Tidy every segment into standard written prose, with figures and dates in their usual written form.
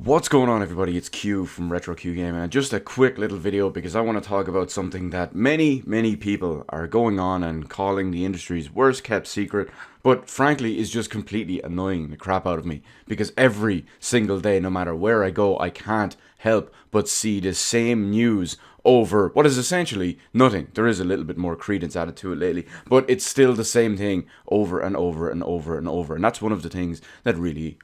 What's going on, everybody? It's Q from Retro Q Gaming, and just a quick little video because I want to talk about something that many people are going on and calling the industry's worst kept secret, but frankly is just completely annoying the crap out of me because every single day, no matter where I go, I can't help but see the same news over what is essentially nothing. There is a little bit more credence added to it lately, but it's still the same thing over and over and over and over. And that's one of the things that really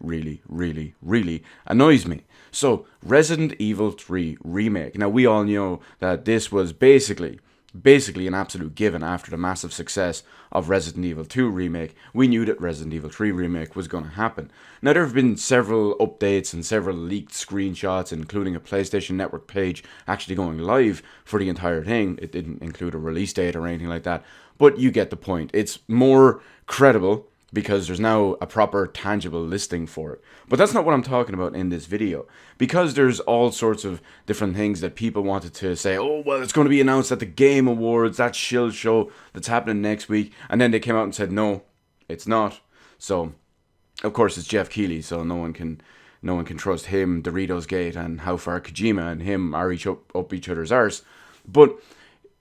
annoys me. So, Resident Evil 3 Remake. Now, we all know that this was basically an absolute given after the massive success of Resident Evil 2 Remake. We knew that Resident Evil 3 Remake was going to happen. Now, there have been several updates and several leaked screenshots, including a PlayStation Network page actually going live for the entire thing. It didn't include a release date or anything like that, but you get the point. It's more credible because there's now a proper tangible listing for it. But that's not what I'm talking about in this video. Because there's all sorts of different things that people wanted to say, oh, well, it's going to be announced at the Game Awards, that shill show that's happening next week. And then they came out and said, no, it's not. So, of course, it's Jeff Keighley, so no one can trust him, Doritos Gate, and how far Kojima and him are up each other's arse. But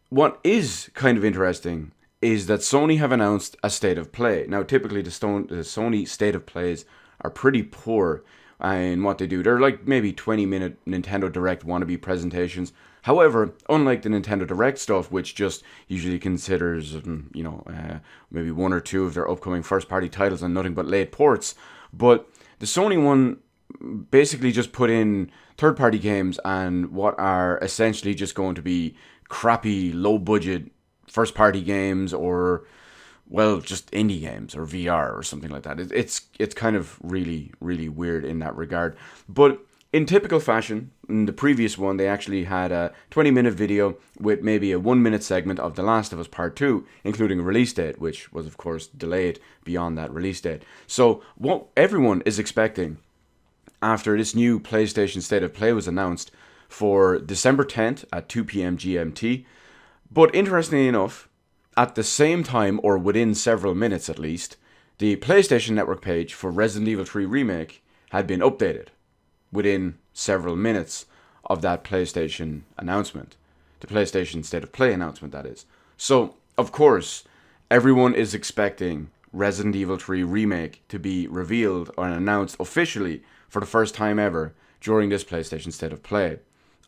what is kind of interesting is that Sony have announced a state of play. Now, typically the Sony state of plays are pretty poor in what they do. They're like maybe 20-minute Nintendo Direct wannabe presentations. However, unlike the Nintendo Direct stuff, which just usually considers, maybe one or two of their upcoming first-party titles and nothing but late ports, but the Sony one basically just put in third-party games and what are essentially just going to be crappy, low-budget first party games, or well, just indie games or VR or something like that. It's kind of really weird in that regard. But in typical fashion, in the previous one, they actually had a 20-minute video with maybe a 1-minute segment of The Last of Us Part 2, including a release date, which was of course delayed beyond that release date. So what everyone is expecting after this new PlayStation State of Play was announced for December 10th at 2 p.m. GMT. But interestingly enough, at the same time, or within several minutes at least, the PlayStation Network page for Resident Evil 3 Remake had been updated within several minutes of that PlayStation announcement. The PlayStation State of Play announcement, that is. So, of course, everyone is expecting Resident Evil 3 Remake to be revealed or announced officially for the first time ever during this PlayStation State of Play.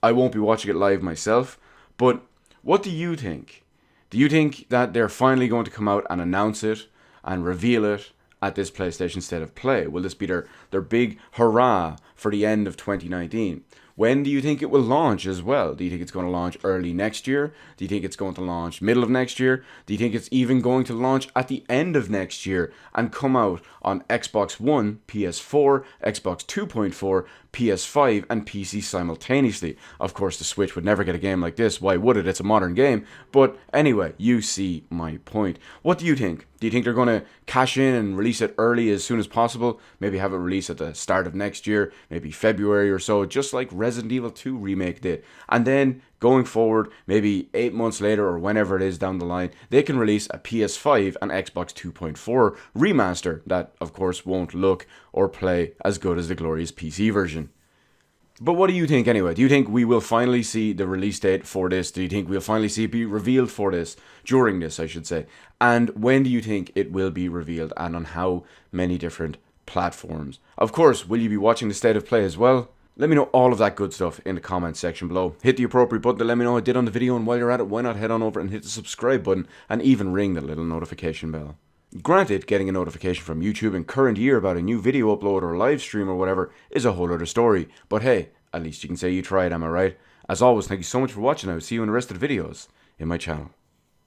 I won't be watching it live myself, but what do you think? Do you think that they're finally going to come out and announce it and reveal it at this PlayStation State of Play? Will this be their big hurrah for the end of 2019? When do you think it will launch as well? Do you think it's going to launch early next year? Do you think it's going to launch middle of next year? Do you think it's even going to launch at the end of next year and come out on Xbox One, PS4, Xbox 2.4, PS5 and PC simultaneously? Of course, the Switch would never get a game like this. Why would it? It's a modern game. But anyway, you see my point. What do you think? Do you think they're going to cash in and release it early as soon as possible? Maybe have it released at the start of next year, maybe February or so, just like Resident Evil 2 Remake did. And then going forward, maybe 8 months later or whenever it is down the line, they can release a PS5 and Xbox 2.4 remaster that, of course, won't look or play as good as the glorious PC version. But what do you think anyway? Do you think we will finally see the release date for this? Do you think we'll finally see it be revealed for this? During this, I should say. And when do you think it will be revealed, and on how many different platforms? Of course, will you be watching the State of Play as well? Let me know all of that good stuff in the comments section below. Hit the appropriate button to let me know I did on the video, and while you're at it, why not head on over and hit the subscribe button and even ring the little notification bell. Granted, getting a notification from YouTube in current year about a new video upload or live stream or whatever is a whole other story. But hey, at least you can say you tried, am I right? As always, thank you so much for watching. I will see you in the rest of the videos in my channel.